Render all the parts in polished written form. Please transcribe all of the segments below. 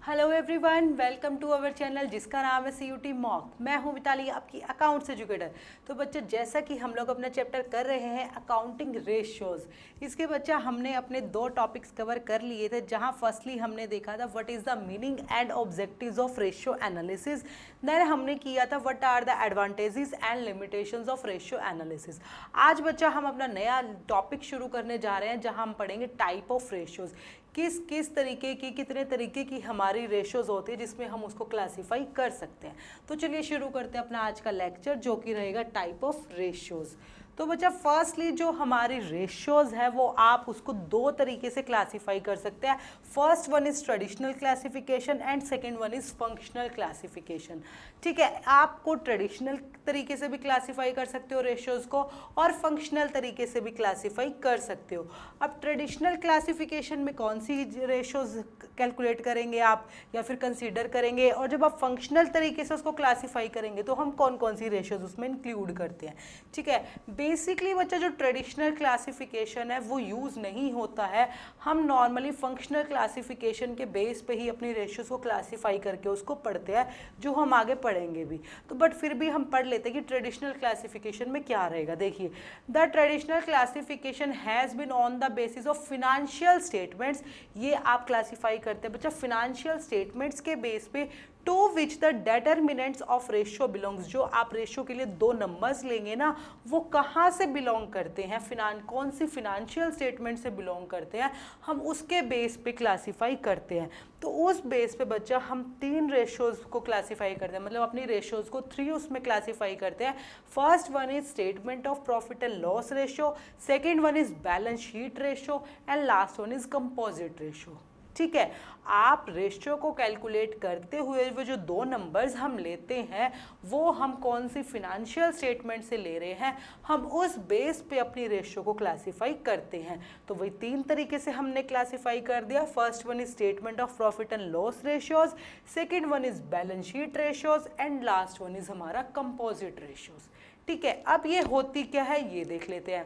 Hello everyone, welcome to our channel जिसका नाम है CUT मॉक। मैं हूं मिताली, आपकी अकाउंट्स एजुकेटर। तो बच्चों, जैसा कि हम लोग अपना चैप्टर कर रहे हैं अकाउंटिंग रेशियोज, इसके बच्चा हमने अपने दो टॉपिक्स कवर कर लिए थे। जहां फर्स्टली हमने देखा था what is the meaning and objectives of ratio analysis. Then हमने किया था what are the advantages and limitations of ratio analysis. आज बच्चा हम अपना नया टॉपिक शुरू करने जा रहे हैं जहां हम पढ़ेंगे टाइप ऑफ रेशियोज। किस किस तरीके की, कितने तरीके की हमारी रेशियोज होती है जिसमें हम उसको क्लासीफाई कर सकते हैं। तो चलिए शुरू करते हैं अपना आज का लेक्चर, जो कि रहेगा टाइप ऑफ रेशियोज। तो बच्चा फर्स्टली जो हमारी रेशियोज है वो आप उसको दो तरीके से क्लासीफाई कर सकते हैं। First one is traditional classification and second one is functional classification. ठीक है, आपको ट्रेडिशनल तरीके से भी क्लासीफाई कर सकते हो रेशियोज को, और फंक्शनल तरीके से भी क्लासीफाई कर सकते हो। अब ट्रेडिशनल क्लासिफिकेशन में कौन सी रेशियोज कैलकुलेट करेंगे आप या फिर कंसीडर करेंगे, और जब आप फंक्शनल तरीके से उसको क्लासीफाई करेंगे तो हम कौन कौन सी रेशियोज उसमें इंक्लूड करते हैं। ठीक है, बेसिकली बच्चा जो ट्रेडिशनल क्लासिफिकेशन है वो यूज़ नहीं होता है। हम नॉर्मली फंक्शनल क्लासिफिकेशन के बेस पे ही अपनी रेशियोज को क्लासीफाई करके उसको पढ़ते हैं, जो हम आगे पढ़ेंगे भी। तो बट फिर भी हम पढ़ लेते हैं कि ट्रेडिशनल क्लासिफिकेशन में क्या रहेगा। देखिए, the traditional classification has been on the basis of financial statements. ये आप क्लासीफाई करते हैं बच्चा फिनेंशियल स्टेटमेंट्स के बेस पे, to which the determinants of ratio belongs. जो आप रेशियो के लिए दो नंबर्स लेंगे ना, वो कहाँ से बिलोंग करते हैं, कौन सी फिनेंशियल स्टेटमेंट से बिलोंग करते हैं, हम उसके बेस पे क्लासीफाई करते हैं। तो उस बेस पे बच्चा हम तीन रेशियोज को क्लासीफाई करते हैं, मतलब अपनी रेशियोज को थ्री उसमें क्लासीफाई करते हैं। First one is statement of profit and loss ratio, second one is balance sheet ratio, and last one is composite ratio. ठीक है, आप रेशियो को कैलकुलेट करते हुए वो जो दो नंबर्स हम लेते हैं वो हम कौन सी फिनेंशियल स्टेटमेंट से ले रहे हैं, हम उस बेस पे अपनी रेशियो को क्लासीफाई करते हैं। तो वही तीन तरीके से हमने क्लासीफाई कर दिया। First one is statement of profit and loss ratios, second one is balance sheet ratios, and last one is हमारा कंपोजिट रेशियोज। ठीक है, अब ये होती क्या है ये देख लेते हैं।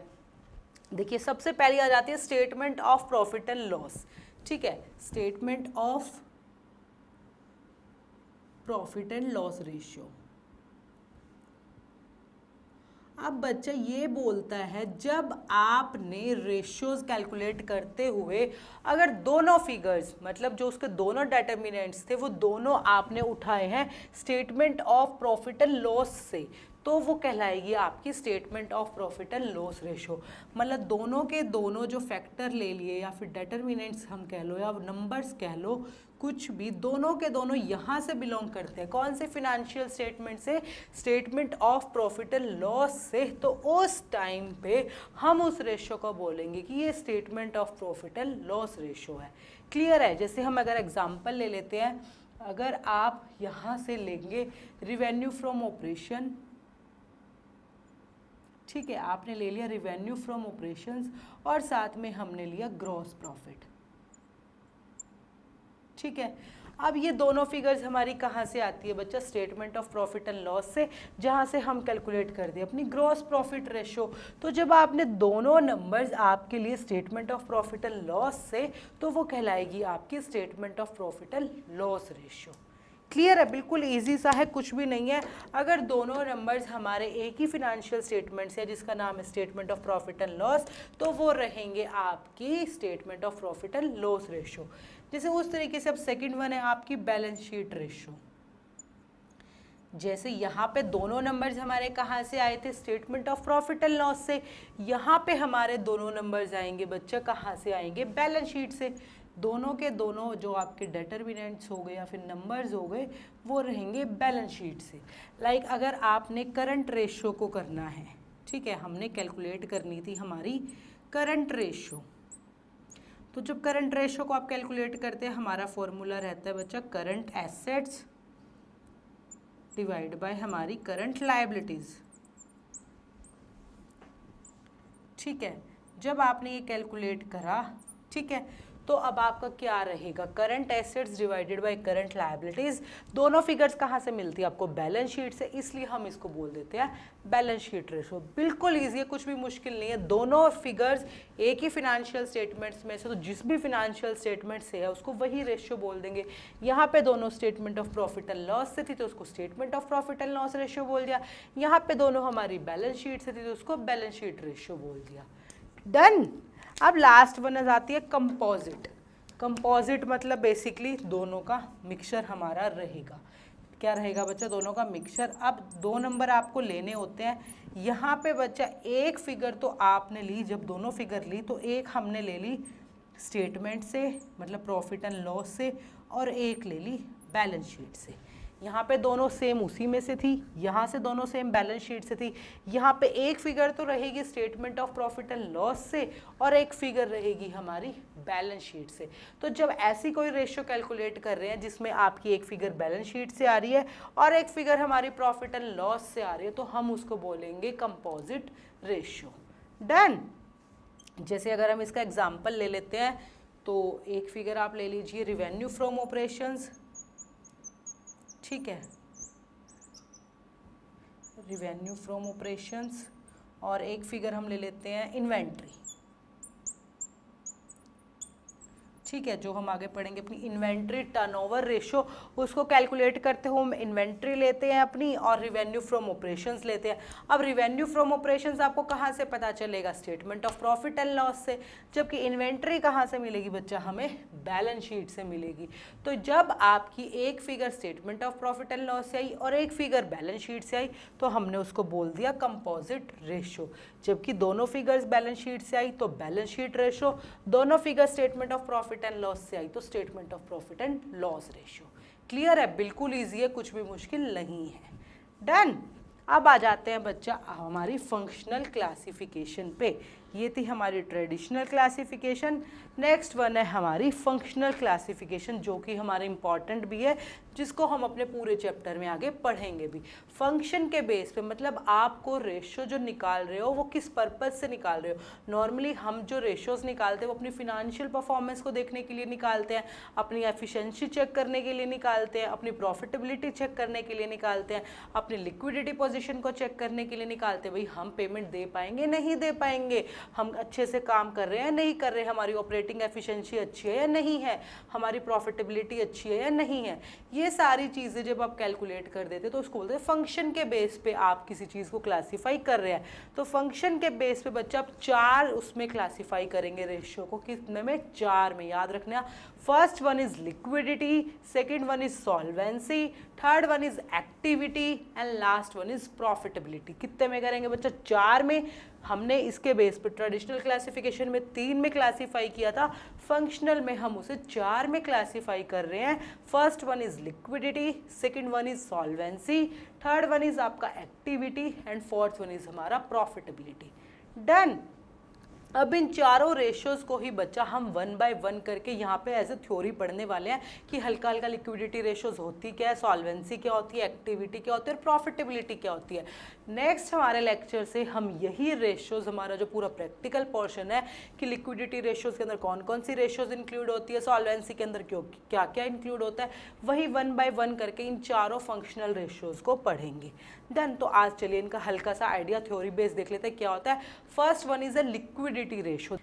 देखिए, सबसे पहले आ जाती है statement of profit and loss. ठीक है, statement of profit and loss ratio. अब बच्चा ये बोलता है जब आपने रेशियोज कैलकुलेट करते हुए अगर दोनों फिगर्स, मतलब जो उसके दोनों डेटर्मिनेंट्स थे वो दोनों आपने उठाए हैं statement of profit and loss से, तो वो कहलाएगी आपकी statement of profit and loss ratio. मतलब दोनों के दोनों जो फैक्टर ले लिए या फिर डेटर्मिनेंट्स हम कह लो या नंबर्स कह लो, कुछ भी, दोनों के दोनों यहाँ से बिलोंग करते हैं। कौन से फिनेंशियल स्टेटमेंट से? Statement of profit and loss से। तो उस टाइम पे हम उस रेशो को बोलेंगे कि ये statement of profit and loss ratio है। क्लियर है? जैसे हम अगर एग्जाम्पल ले लेते हैं, अगर आप यहाँ से लेंगे रिवेन्यू फ्रॉम ऑपरेशन, ठीक है, आपने ले लिया रिवेन्यू फ्रॉम ऑपरेशंस और साथ में हमने लिया ग्रॉस प्रॉफिट। ठीक है, अब ये दोनों फिगर्स हमारी कहाँ से आती है बच्चा? Statement of profit and loss से, जहाँ से हम कैलकुलेट कर दिए अपनी ग्रॉस प्रॉफिट रेशो। तो जब आपने दोनों नंबर्स आपके लिए statement of profit and loss से, तो वो कहलाएगी आपकी statement of profit and loss ratio. Clear है? बिल्कुल इजी सा है, कुछ भी नहीं है। अगर दोनों नंबर्स हमारे एक ही फिनेंशियल स्टेटमेंट्स है जिसका नाम है statement of profit and loss, तो वो रहेंगे आपकी statement of profit and loss ratio. जैसे उस तरीके से अब सेकंड वन है आपकी बैलेंस शीट रेशो। जैसे यहाँ पे दोनों नंबर्स हमारे कहाँ से आए थे? Statement of profit and loss से। यहाँ पे हमारे दोनों नंबर्स आएंगे बच्चा कहाँ से आएंगे? बैलेंस शीट से। दोनों के दोनों जो आपके डेटर्मिनेंट्स हो गए या फिर नंबर्स हो गए वो रहेंगे बैलेंस शीट से। लाइक अगर आपने करंट रेशो को करना है, ठीक है, हमने कैलकुलेट करनी थी हमारी करंट रेशो, तो जब करंट रेशो को आप कैलकुलेट करते हैं हमारा फॉर्मूला रहता है बच्चा करंट एसेट्स डिवाइड बाय हमारी करंट लायबिलिटीज। ठीक है, जब आपने ये कैलकुलेट करा, ठीक है, तो अब आपका क्या रहेगा, current assets divided by current liabilities. दोनों फिगर्स कहाँ से मिलती है आपको, बैलेंस शीट से, इसलिए हम इसको बोल देते हैं बैलेंस शीट रेशो। बिल्कुल ईजी है, कुछ भी मुश्किल नहीं है। दोनों फिगर्स एक ही फिनेंशियल स्टेटमेंट्स में से, तो जिस भी फिनेंशियल स्टेटमेंट से है उसको वही रेशियो बोल देंगे। यहाँ पे दोनों statement of profit and loss से थी तो उसको statement of profit and loss ratio बोल दिया। यहाँ पे दोनों हमारी बैलेंस शीट से थी तो उसको बैलेंस शीट रेशियो बोल दिया। डन। अब लास्ट वन आ जाती है कंपोजिट। कंपोजिट मतलब बेसिकली दोनों का मिक्सचर हमारा रहेगा। क्या रहेगा बच्चा, दोनों का मिक्सचर। अब 2 नंबर आपको लेने होते हैं। यहाँ पे बच्चा एक फिगर तो आपने ली, जब दोनों फिगर ली तो एक हमने ले ली स्टेटमेंट से मतलब प्रॉफिट एंड लॉस से, और एक ले ली बैलेंस शीट से। यहाँ पे दोनों सेम उसी में से थी, यहाँ से दोनों सेम बैलेंस शीट से थी। यहाँ पे एक फिगर तो रहेगी statement of profit and loss से और एक फिगर रहेगी हमारी बैलेंस शीट से। तो जब ऐसी कोई रेशियो कैलकुलेट कर रहे हैं जिसमें आपकी एक फिगर बैलेंस शीट से आ रही है और एक फिगर हमारी प्रॉफिट एंड लॉस से आ रही है, तो हम उसको बोलेंगे कंपोजिट रेशियो। डन। जैसे अगर हम इसका एग्जाम्पल ले लेते हैं तो एक फिगर आप ले लीजिए रिवेन्यू फ्रॉम ऑपरेशंस, ठीक है, रिवेन्यू फ्रॉम ऑपरेशंस, और एक फिगर हम ले लेते हैं इन्वेंट्री, ठीक है, जो हम आगे पढ़ेंगे अपनी इन्वेंट्री टर्नओवर रेशो, उसको कैलकुलेट करते हुए हम इन्वेंट्री लेते हैं अपनी और रिवेन्यू फ्रॉम ऑपरेशंस लेते हैं। अब रिवेन्यू फ्रॉम ऑपरेशंस आपको कहाँ से पता चलेगा, statement of profit and loss से, जबकि इन्वेंट्री कहाँ से मिलेगी बच्चा, हमें बैलेंस शीट से मिलेगी। तो जब आपकी एक figure statement of profit and loss से आई और एक फिगर बैलेंस शीट से आई तो हमने उसको बोल दिया कंपोजिट रेशो। जबकि दोनों फिगर्स बैलेंस शीट से आई तो बैलेंस शीट रेशो, दोनों figure statement of profit and loss से आई तो statement of profit and loss ratio. Clear है, बिल्कुल इजी है, कुछ भी मुश्किल नहीं है। डन। अब आ जाते हैं बच्चा हमारी फंक्शनल क्लासिफिकेशन पे। ये थी हमारी ट्रेडिशनल क्लासिफिकेशन। नेक्स्ट वन है हमारी फंक्शनल क्लासिफिकेशन, जो कि हमारे इंपॉर्टेंट भी है, जिसको हम अपने पूरे चैप्टर में आगे पढ़ेंगे भी। फंक्शन के बेस पे मतलब आपको रेशियो जो निकाल रहे हो वो किस पर्पज़ से निकाल रहे हो। नॉर्मली हम जो रेशियोज निकालते हैं वो अपनी फिनेंशियल परफॉर्मेंस को देखने के लिए निकालते हैं, अपनी एफिशिएंसी चेक करने के लिए निकालते हैं, अपनी प्रॉफिटेबिलिटी चेक करने के लिए निकालते हैं, अपनी लिक्विडिटी पोजीशन को चेक करने के लिए निकालते हैं। भाई हम पेमेंट दे पाएंगे नहीं दे पाएंगे, हम अच्छे से काम कर रहे हैं नहीं कर रहे हैं, हमारी ऑपरेटिंग एफिशिएंसी अच्छी है या नहीं है, हमारी प्रॉफिटेबिलिटी अच्छी है या नहीं है। ये सारी चीज़ें जब आप कैलकुलेट कर देते तो उसको बोलते हैं फंक्शन के बेस पे आप किसी चीज़ को क्लासीफाई कर रहे हैं। तो फंक्शन के बेस पे बच्चा आप 4 उसमें क्लासीफाई करेंगे रेशियो को, कितने में, 4 में, याद रखना। First one is liquidity, second one is solvency, third one is activity and last one is profitability. कितने में करेंगे बच्चा, 4 में। हमने इसके बेस पर ट्रेडिशनल क्लासिफिकेशन में 3 में क्लासीफाई किया था, फंक्शनल में हम उसे 4 में क्लासीफाई कर रहे हैं। First one is liquidity, second one is solvency, third one is आपका activity and fourth one is हमारा प्रॉफिटेबिलिटी। डन। अब इन चारों रेशियोज को ही बच्चा हम 1 बाय 1 करके यहाँ पे एज ए थ्योरी पढ़ने वाले हैं कि हल्का हल्का लिक्विडिटी रेशियोज होती क्या है, सॉल्वेंसी क्या होती है, एक्टिविटी क्या होती है और प्रॉफिटेबिलिटी क्या होती है। नेक्स्ट हमारे लेक्चर से हम यही रेशियोज, हमारा जो पूरा प्रैक्टिकल पोर्शन है कि लिक्विडिटी रेशियोज के अंदर कौन कौन सी रेशियोज इंक्लूड होती है, सॉल्वेंसी के अंदर क्या क्या इंक्लूड होता है, वही 1 बाय 1 करके इन चारों फंक्शनल रेशियोज को पढ़ेंगे। डन। तो आज चलिए इनका हल्का सा आइडिया थ्योरी बेस देख लेते हैं क्या होता है। First one is a liquidity ratio,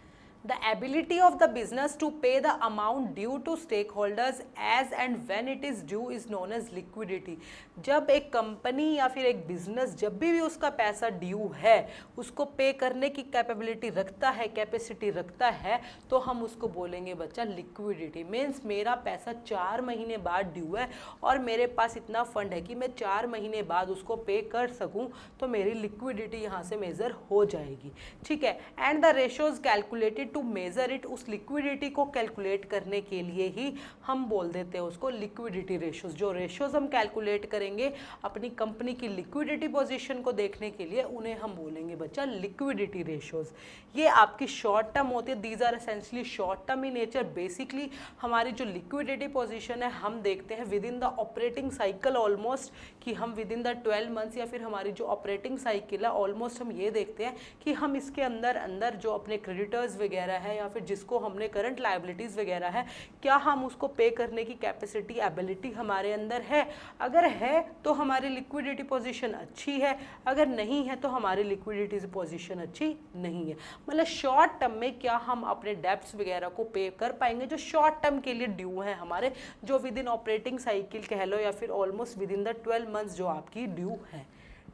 the ability of the business to pay the amount due to stakeholders as and when it is due is known as liquidity। जब एक company या फिर एक बिजनेस जब भी उसका पैसा ड्यू है, उसको पे करने की कैपेबिलिटी रखता है, कैपेसिटी रखता है, तो हम उसको बोलेंगे बच्चा लिक्विडिटी। मीन्स मेरा पैसा 4 महीने बाद ड्यू है और मेरे पास इतना फंड है कि मैं 4 महीने बाद उसको पे कर सकूं, तो मेरी लिक्विडिटी यहाँ से मेजर हो जाएगी। ठीक है। And the ratios calculated to measure it, उस लिक्विडिटी को कैलकुलेट करने के लिए ही हम बोल देते हैं उसको लिक्विडिटी रेशियोज। जो रेशियोज हम कैलकुलेट करेंगे अपनी कंपनी की लिक्विडिटी पोजीशन को देखने के लिए, उन्हें हम बोलेंगे बच्चा लिक्विडिटी रेशियोज। ये आपकी शॉर्ट टर्म होती है, these are essentially short term in nature. Basically हमारी जो लिक्विडिटी पोजीशन है हम देखते हैं within the operating cycle almost, कि हम विद इन द 12 मंथ्स या फिर हमारी जो ऑपरेटिंग साइकिल है ऑलमोस्ट हम ये देखते हैं कि हम इसके अंदर जो अपने क्रेडिटर्स वगैरह वगैरह है या फिर जिसको हमने करंट लायबिलिटीज़ वगैरह है, क्या हम उसको पे करने की कैपेसिटी एबिलिटी हमारे अंदर है। अगर है तो हमारी लिक्विडिटी पोजीशन अच्छी है, अगर नहीं है तो हमारी लिक्विडिटी पोजीशन अच्छी नहीं है। मतलब शॉर्ट टर्म में क्या हम अपने डेब्ट्स वगैरह को पे कर पाएंगे जो शॉर्ट टर्म के लिए ड्यू है हमारे, जो विद इन ऑपरेटिंग साइकिल कह लो या फिर almost with in the 12 months जो आपकी ड्यू है।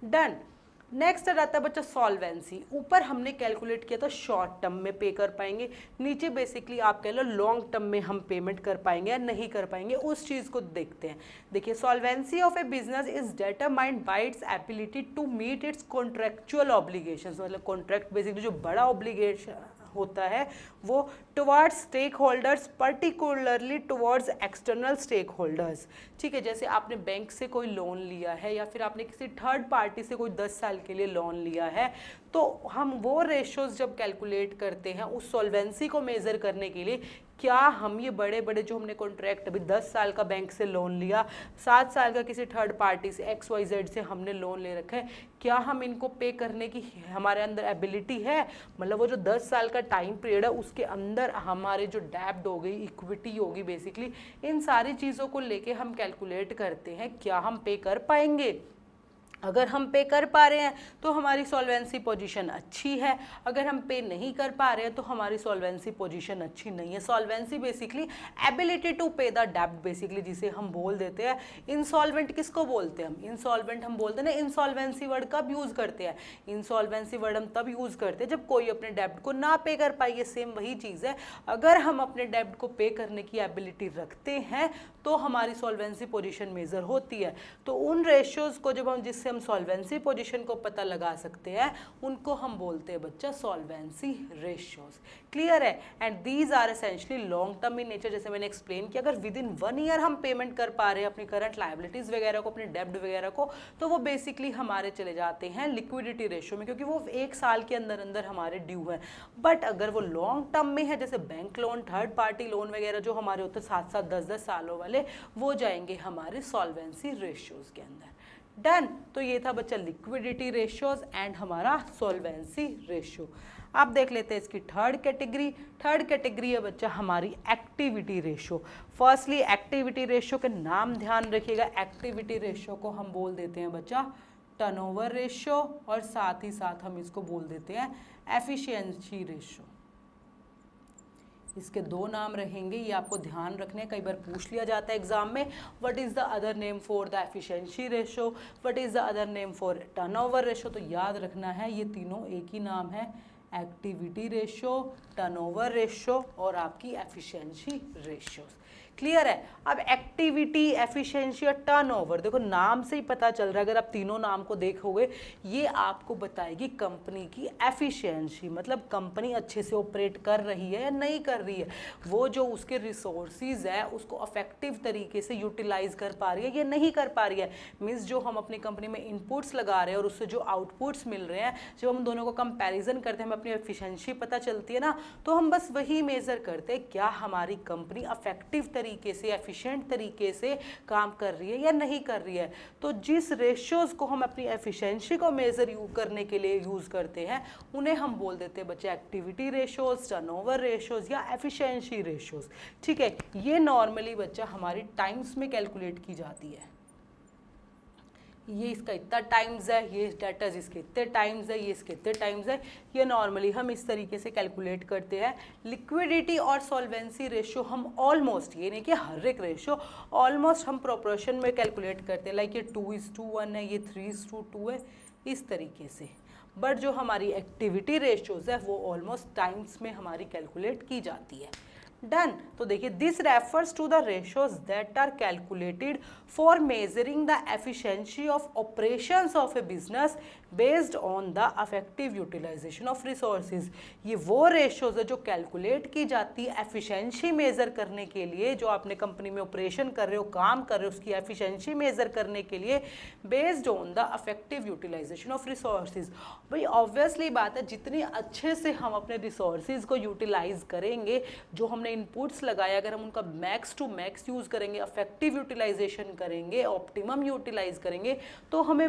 डन। नेक्स्ट रहता है बच्चा सॉल्वेंसी। ऊपर हमने कैलकुलेट किया था शॉर्ट टर्म में पे कर पाएंगे, नीचे बेसिकली आप कह लो लॉन्ग टर्म में हम पेमेंट कर पाएंगे या नहीं कर पाएंगे, उस चीज़ को देखते हैं। देखिए solvency of a business is determined by its ability to meet its contractual obligations. मतलब कॉन्ट्रैक्ट बेसिकली जो बड़ा ऑब्लिगेशन होता है वो towards stakeholders, particularly towards external stakeholders. ठीक है, जैसे आपने बैंक से कोई लोन लिया है या फिर आपने किसी थर्ड पार्टी से कोई 10 साल के लिए लोन लिया है, तो हम वो रेशोज जब कैलकुलेट करते हैं उस सॉल्वेंसी को मेज़र करने के लिए, क्या हम ये बड़े बड़े जो हमने कॉन्ट्रैक्ट अभी 10 साल का बैंक से लोन लिया, 7 साल का किसी थर्ड पार्टी से XYZ से हमने लोन ले रखा है, क्या हम इनको पे करने की हमारे अंदर एबिलिटी है। मतलब वो जो 10 साल का टाइम पीरियड है उसके अंदर हमारे जो डेब्ट हो गई, इक्विटी होगी, बेसिकली इन सारी चीज़ों को लेके हम कैलकुलेट करते हैं क्या हम पे कर पाएंगे। अगर हम पे कर पा रहे हैं तो हमारी सॉल्वेंसी पोजीशन अच्छी है, अगर हम पे नहीं कर पा रहे हैं तो हमारी सॉल्वेंसी पोजीशन अच्छी नहीं है। सॉल्वेंसी बेसिकली एबिलिटी टू पे द डेब्ट बेसिकली जिसे हम बोल देते हैं। इंसॉल्वेंट किसको बोलते हैं हम? इंसॉल्वेंट हम बोलते हैं ना, इंसॉल्वेंसी वर्ड कब यूज़ करते हैं? इंसॉल्वेंसी वर्ड हम तब यूज़ करते हैं जब कोई अपने डेब्ट को ना पे कर पाए। सेम वही चीज़ है, अगर हम अपने डेब्ट को पे करने की एबिलिटी रखते हैं तो हमारी सॉल्वेंसी पोजीशन मेजर होती है। तो उन रेशियोज़ को जब हम जिससे हम सॉल्वेंसी पोजीशन को पता लगा सकते हैं उनको हम बोलते हैं बच्चा सॉल्वेंसी रेशियोज। क्लियर है? And these are essentially long term in nature. जैसे मैंने एक्सप्लेन किया, अगर विद इन 1 ईयर हम पेमेंट कर पा रहे हैं अपनी करंट लायबिलिटीज वगैरह को, अपने डेब्ट वगैरह को, तो वो बेसिकली हमारे चले जाते हैं लिक्विडिटी रेशियो में, क्योंकि वो 1 साल के अंदर अंदर हमारे ड्यू है। बट अगर वो लॉन्ग टर्म में है, जैसे bank loan, third party loan वगैरह जो हमारे होते हैं 7-7, 10-10 सालों वाले, वो जाएंगे हमारे सॉल्वेंसी रेशियोज के अंदर। डन। तो ये था बच्चा लिक्विडिटी रेशियोज एंड हमारा सॉल्वेंसी रेशियो। आप देख लेते हैं इसकी थर्ड कैटेगरी। थर्ड कैटेगरी है बच्चा हमारी activity ratio. Firstly activity ratio के नाम ध्यान रखिएगा, एक्टिविटी रेशियो को हम बोल देते हैं बच्चा टर्नओवर रेशियो, और साथ ही साथ हम इसको बोल देते हैं एफिशिएंसी रेशियो। इसके 2 नाम रहेंगे, ये आपको ध्यान रखने, कई बार पूछ लिया जाता है एग्जाम में, what is the other name for the efficiency ratio, what is the other name for turnover ratio. तो याद रखना है ये तीनों एक ही नाम है, एक्टिविटी रेशियो, टर्नओवर रेशियो और आपकी एफिशिएंसी रेशियोज। क्लियर है? अब एक्टिविटी, एफिशिएंसी और टर्नओवर, देखो नाम से ही पता चल रहा है, अगर आप तीनों नाम को देखोगे ये आपको बताएगी कंपनी की एफिशिएंसी, मतलब कंपनी अच्छे से ऑपरेट कर रही है या नहीं कर रही है, वो जो उसके रिसोर्सेज है उसको इफेक्टिव तरीके से यूटिलाइज कर पा रही है या नहीं कर पा रही है। मीन्स जो हम अपनी कंपनी में इनपुट्स लगा रहे हैं और उससे जो आउटपुट्स मिल रहे हैं, जब हम दोनों को कंपैरिजन करते हैं हमें अपनी एफिशिएंसी पता चलती है ना, तो हम बस वही मेजर करते हैं क्या हमारी कंपनी इफेक्टिव तरीके से, एफिशिएंट तरीके से काम कर रही है या नहीं कर रही है। तो जिस रेशियोज को हम अपनी एफिशिएंसी को मेजर करने के लिए यूज करते हैं उन्हें हम बोल देते हैं बच्चे एक्टिविटी रेशियोज, टर्नओवर रेशियोज या एफिशिएंसी रेशियोज। ठीक है, ये नॉर्मली बच्चा हमारी टाइम्स में कैलकुलेट की जाती है। ये इसका इतना टाइम्स है, ये डाटा इसके इतने टाइम्स है, ये इसके इतने टाइम्स है, ये नॉर्मली हम इस तरीके से कैलकुलेट करते हैं। लिक्विडिटी और सॉल्वेंसी रेशियो हम ऑलमोस्ट, ये नहीं कि हर एक रेशियो, ऑलमोस्ट हम प्रोपोर्शन में कैलकुलेट करते हैं। लाइक ये 2:1 है, ये 3:2 है, इस तरीके से। बट जो हमारी एक्टिविटी रेशियोज है वो ऑलमोस्ट टाइम्स में हमारी कैलकुलेट की जाती है। डन। तो देखिए this refers to the ratios that are calculated for measuring the efficiency of operations of a business based on the effective utilisation of resources. ये वो रेशियोज है जो कैलकुलेट की जाती है एफिशिएंसी मेजर करने के लिए, जो आपने कंपनी में ऑपरेशन कर रहे हो, काम कर रहे हो, उसकी एफिशिएंसी मेजर करने के लिए based on the effective utilisation of resources. भाई ऑब्वियसली बात है, जितनी अच्छे से हम अपने रिसोर्सेज को यूटिलाइज करेंगे, जो हमने इनपुट्स लगाए, अगर हम उनका मैक्स टू मैक्स यूज़ करेंगे, इफेक्टिव यूटिलाइजेशन करेंगे, ऑप्टिमम यूटिलाइज करेंगे, तो हमें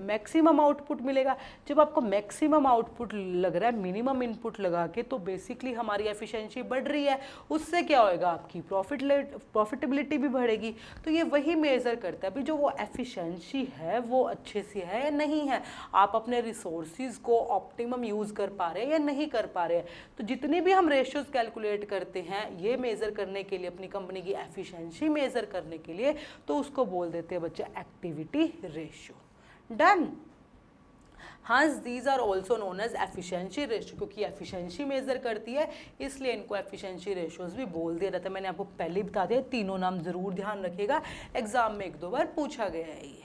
मैक्सिमम आउटपुट मिलेगा। जब आपको मैक्सिमम आउटपुट लग रहा है मिनिमम इनपुट लगा के, तो बेसिकली हमारी एफिशिएंसी बढ़ रही है, उससे क्या होएगा, आपकी प्रॉफिटेबिलिटी भी बढ़ेगी। तो ये वही मेजर करता है अभी जो वो एफिशिएंसी है वो अच्छे से है या नहीं है, आप अपने रिसोर्सिस को ऑप्टिमम यूज़ कर पा रहे हैं या नहीं कर पा रहे हैं। तो जितने भी हम रेशियोज कैलकुलेट करते हैं ये मेज़र करने के लिए, अपनी कंपनी की एफिशिएंसी मेज़र करने के लिए, तो उसको बोल देते हैं बच्चे activity ratio. Done. Hence these are also known as efficiency ratio, क्योंकि एफिशिएंसी मेजर करती है इसलिए इनको एफिशिएंसी रेशियोज भी बोल दिया जाता है। मैंने आपको पहले ही बता दिया, तीनों नाम जरूर ध्यान रखिएगा, एग्जाम में 1-2 बार पूछा गया है ये।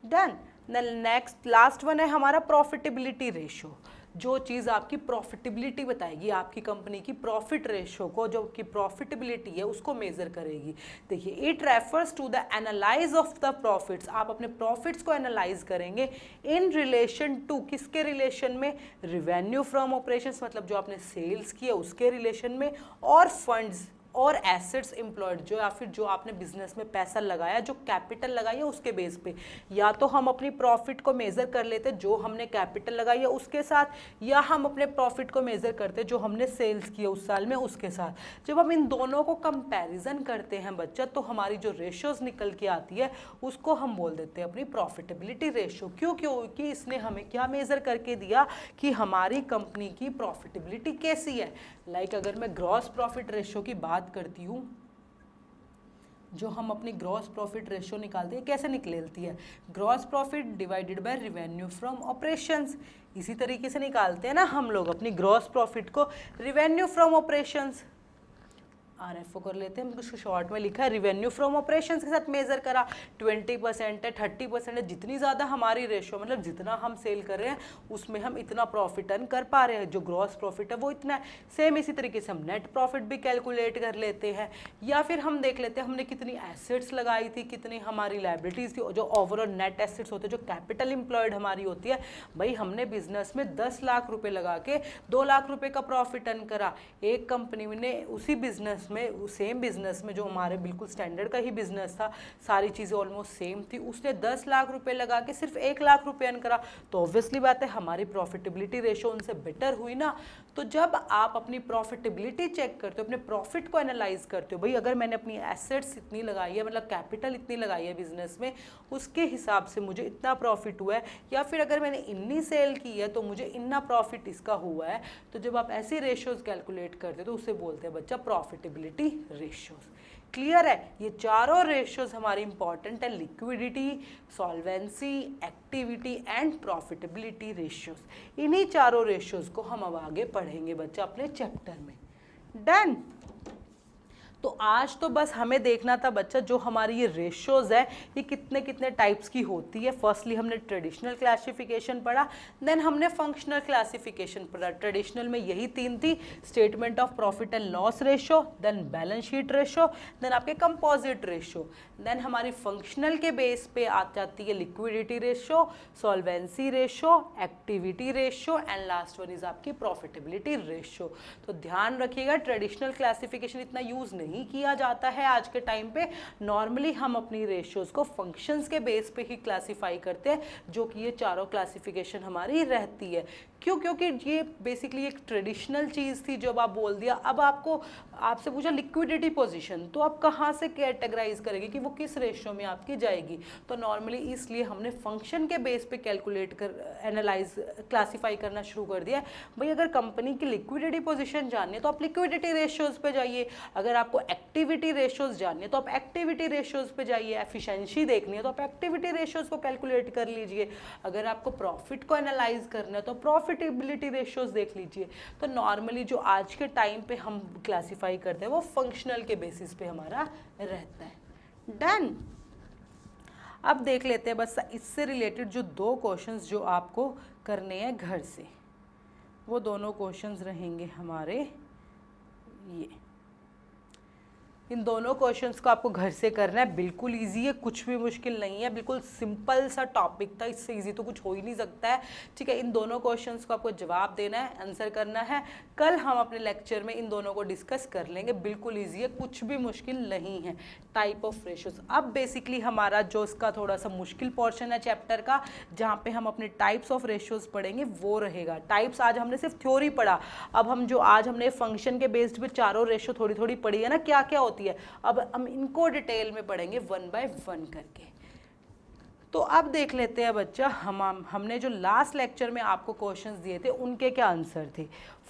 डन। नेक्स्ट लास्ट वन है हमारा प्रॉफिटेबिलिटी रेशियो। जो चीज़ आपकी प्रॉफिटेबिलिटी बताएगी, आपकी कंपनी की प्रॉफिट रेशियो को, जो कि प्रॉफिटेबिलिटी है उसको मेजर करेगी। देखिए, it refers to the analyse of the profits, आप अपने प्रॉफिट्स को एनालाइज करेंगे इन रिलेशन टू, किसके रिलेशन में, रिवेन्यू फ्रॉम ऑपरेशंस, मतलब जो आपने सेल्स किया उसके रिलेशन में, और फंड्स और एसेट्स एम्प्लॉयड, जो या फिर जो आपने बिजनेस में पैसा लगाया, जो कैपिटल लगाई है उसके बेस पे। या तो हम अपनी प्रॉफिट को मेज़र कर लेते जो हमने कैपिटल लगाई है उसके साथ, या हम अपने प्रॉफिट को मेज़र करते जो हमने सेल्स किया उस साल में उसके साथ। जब हम इन दोनों को कंपैरिजन करते हैं बच्चा, तो हमारी जो रेशियोज निकल के आती है उसको हम बोल देते हैं अपनी प्रॉफिटेबिलिटी रेशियो। क्यों? क्योंकि इसने हमें क्या मेज़र करके दिया कि हमारी कंपनी की प्रॉफिटेबिलिटी कैसी है। लाइक अगर मैं ग्रॉस प्रॉफिट रेशियो की बात करती हूँ, जो हम अपनी ग्रॉस प्रॉफिट रेशियो निकालते हैं कैसे निकलती है, gross profit divided by revenue from operations. इसी तरीके से निकालते हैं ना हम लोग अपनी ग्रॉस प्रॉफिट को, रिवेन्यू फ्रॉम ऑपरेशंस, RFO कर लेते हैं, उसको शॉर्ट में लिखा है रिवेन्यू फ्रॉम ऑपरेशंस के साथ मेजर करा। 20% है, 30% है, जितनी ज़्यादा हमारी रेशियो, मतलब जितना हम सेल कर रहे हैं उसमें हम इतना प्रॉफिट अर्न कर पा रहे हैं, जो ग्रॉस प्रॉफिट है वो इतना है। सेम इसी तरीके से हम नेट प्रॉफिट भी कैलकुलेट कर लेते हैं, या फिर हम देख लेते हैं हमने कितनी एसेट्स लगाई थी, कितनी हमारी लाइबिलिटीज़ थी, जो ओवरऑल नेट एसेट्स होते हैं, जो कैपिटल एम्प्लॉयड हमारी होती है। भाई हमने बिजनेस में 10 लाख रुपये लगा के 2 लाख रुपये का प्रॉफिट अर्न करा। एक कंपनी ने उसी बिजनेस में, सेम बिजनेस में, जो हमारे बिल्कुल स्टैंडर्ड का ही बिजनेस था, सारी चीज़ें ऑलमोस्ट सेम थी, उसने 10 लाख रुपए लगा के सिर्फ 1 लाख रुपए अर्न करा, तो ऑब्वियसली बात है हमारी प्रॉफिटेबिलिटी रेशियो उनसे बेटर हुई ना। तो जब आप अपनी प्रॉफिटेबिलिटी चेक करते हो, अपने प्रॉफिट को एनालाइज करते हो, भाई अगर मैंने अपनी एसेट्स इतनी लगाई है, मतलब कैपिटल इतनी लगाई है बिजनेस में, उसके हिसाब से मुझे इतना प्रॉफिट हुआ है, या फिर अगर मैंने इतनी सेल की है तो मुझे इतना प्रॉफिट इसका हुआ है। तो जब आप ऐसी रेशियोज कैलकुलेट करते हो तो उसे बोलते हैं बच्चा प्रॉफिटेबिलिटी रेशियोज। क्लियर है? ये चारों रेशियोज हमारी इंपॉर्टेंट है, liquidity, solvency, activity and profitability ratios. इन्हीं चारों रेशियोज को हम अब आगे पढ़ेंगे बच्चा अपने चैप्टर में। डन। तो आज तो बस हमें देखना था बच्चा जो हमारी ये रेशियोज है ये कितने कितने टाइप्स की होती है। फर्स्टली हमने ट्रेडिशनल क्लासिफिकेशन पढ़ा, देन हमने फंक्शनल क्लासिफिकेशन पढ़ा। ट्रेडिशनल में यही 3 थी, statement of profit and loss ratio, then balance sheet ratio, then आपके कंपोजिट रेशियो। देन हमारी फंक्शनल के बेस पे आ जाती है liquidity ratio, solvency ratio, activity ratio and last one is आपकी प्रॉफिटेबिलिटी रेशियो। तो ध्यान रखिएगा ट्रेडिशनल क्लासिफिकेशन इतना यूज नहीं किया जाता है आज के टाइम पे। नॉर्मली हम अपनी रेशियोज को फंक्शंस के बेस पे ही क्लासिफाई करते हैं, जो कि ये चारों क्लासिफिकेशन हमारी रहती है। क्यों? क्योंकि ये बेसिकली एक ट्रेडिशनल चीज़ थी जो अब आप बोल दिया। अब आपको आपसे पूछा लिक्विडिटी पोजीशन, तो आप कहाँ से कैटेगराइज करेंगे कि वो किस रेशियो में आपकी जाएगी। तो नॉर्मली इसलिए हमने फंक्शन के बेस पे कैलकुलेट कर एनालाइज क्लासीफाई करना शुरू कर दिया। भाई अगर कंपनी की लिक्विडिटी पोजीशन जाननी है तो आप लिक्विडिटी रेशियोज पे जाइए, अगर आपको एक्टिविटी रेशियोज जाननी है तो आप एक्टिविटी रेशियोज पे जाइए, एफिशिएंसी देखनी है तो आप एक्टिविटी रेशियोज को कैलकुलेट कर लीजिए, अगर आपको प्रॉफिट को एनालाइज करना है तो प्रॉफिटेबिलिटी रेशियोज देख लीजिए। तो नॉर्मली जो आज के टाइम पे हम क्लासीफाई करते हैं वो फंक्शनल के बेसिस पे हमारा रहता है। डन। अब देख लेते हैं बस इससे रिलेटेड जो 2 क्वेश्चंस जो आपको करने हैं घर से, वो दोनों क्वेश्चंस रहेंगे हमारे ये। इन दोनों क्वेश्चंस को आपको घर से करना है, बिल्कुल इजी है, कुछ भी मुश्किल नहीं है, बिल्कुल सिंपल सा टॉपिक था, इससे इजी तो कुछ हो ही नहीं सकता है। ठीक है, इन दोनों क्वेश्चंस को आपको जवाब देना है, आंसर करना है। कल हम अपने लेक्चर में इन दोनों को डिस्कस कर लेंगे, बिल्कुल ईजी है, कुछ भी मुश्किल नहीं है। टाइप ऑफ रेशियोज, अब बेसिकली हमारा जो इसका थोड़ा सा मुश्किल पोर्शन है चैप्टर का, जहाँ पे हम अपने टाइप्स ऑफ रेशियोज पढ़ेंगे वो रहेगा। टाइप्स आज हमने सिर्फ थ्योरी पढ़ा, अब हम जो आज हमने फंक्शन के बेस्ड पे चारों रेशियो थोड़ी थोड़ी पढ़ी है ना, क्या क्या होती है, अब हम इनको डिटेल में पढ़ेंगे 1 बाय 1 करके। तो अब देख लेते हैं बच्चा, हमने जो लास्ट लेक्चर में आपको क्वेश्चंस दिए थे उनके क्या आंसर थे।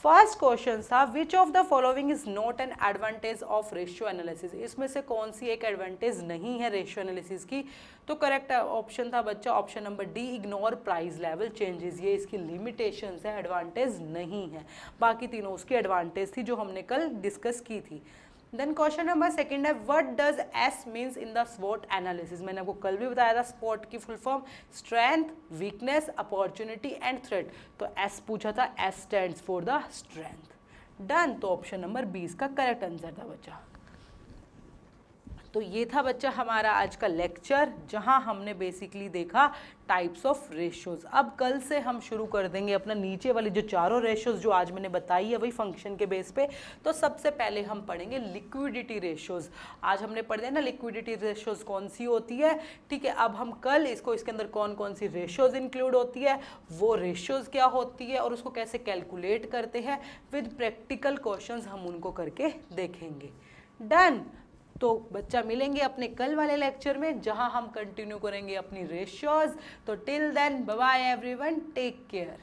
फर्स्ट क्वेश्चन था which of the following is not an advantage of ratio analysis, इसमें से कौन सी एक एडवांटेज नहीं है रेशियो एनालिसिस की। तो करेक्ट ऑप्शन था बच्चा option number D, ignore price level changes, ये इसकी लिमिटेशंस है, एडवांटेज नहीं है। बाकी तीनों उसकी एडवांटेज थी जो हमने कल डिस्कस की थी। देन क्वेश्चन नंबर सेकंड है what does S means in the स्वॉट एनालिसिस, मैंने आपको कल भी बताया था स्वॉट की full form strength, weakness, opportunity and threat. तो एस पूछा था, S stands for the strength. Done, तो ऑप्शन नंबर 20 का करेक्ट आंसर था बच्चा। तो ये था बच्चा हमारा आज का लेक्चर, जहां हमने बेसिकली देखा टाइप्स ऑफ रेशियोज। अब कल से हम शुरू कर देंगे अपना नीचे वाली जो चारों रेशियोज जो आज मैंने बताई है वही फंक्शन के बेस पे। तो सबसे पहले हम पढ़ेंगे लिक्विडिटी रेशियोज। आज हमने पढ़े ना लिक्विडिटी रेशियोज कौन सी होती है, ठीक है। अब हम कल इसके अंदर कौन कौन सी रेशियोज इंक्लूड होती है, वो रेशियोज क्या होती है और उसको कैसे कैलकुलेट करते हैं, विद प्रैक्टिकल क्वेश्चंस हम उनको करके देखेंगे। डन, तो बच्चा मिलेंगे अपने कल वाले लेक्चर में जहां हम कंटिन्यू करेंगे अपनी रेशियोज। तो till then bye bye everyone, take care.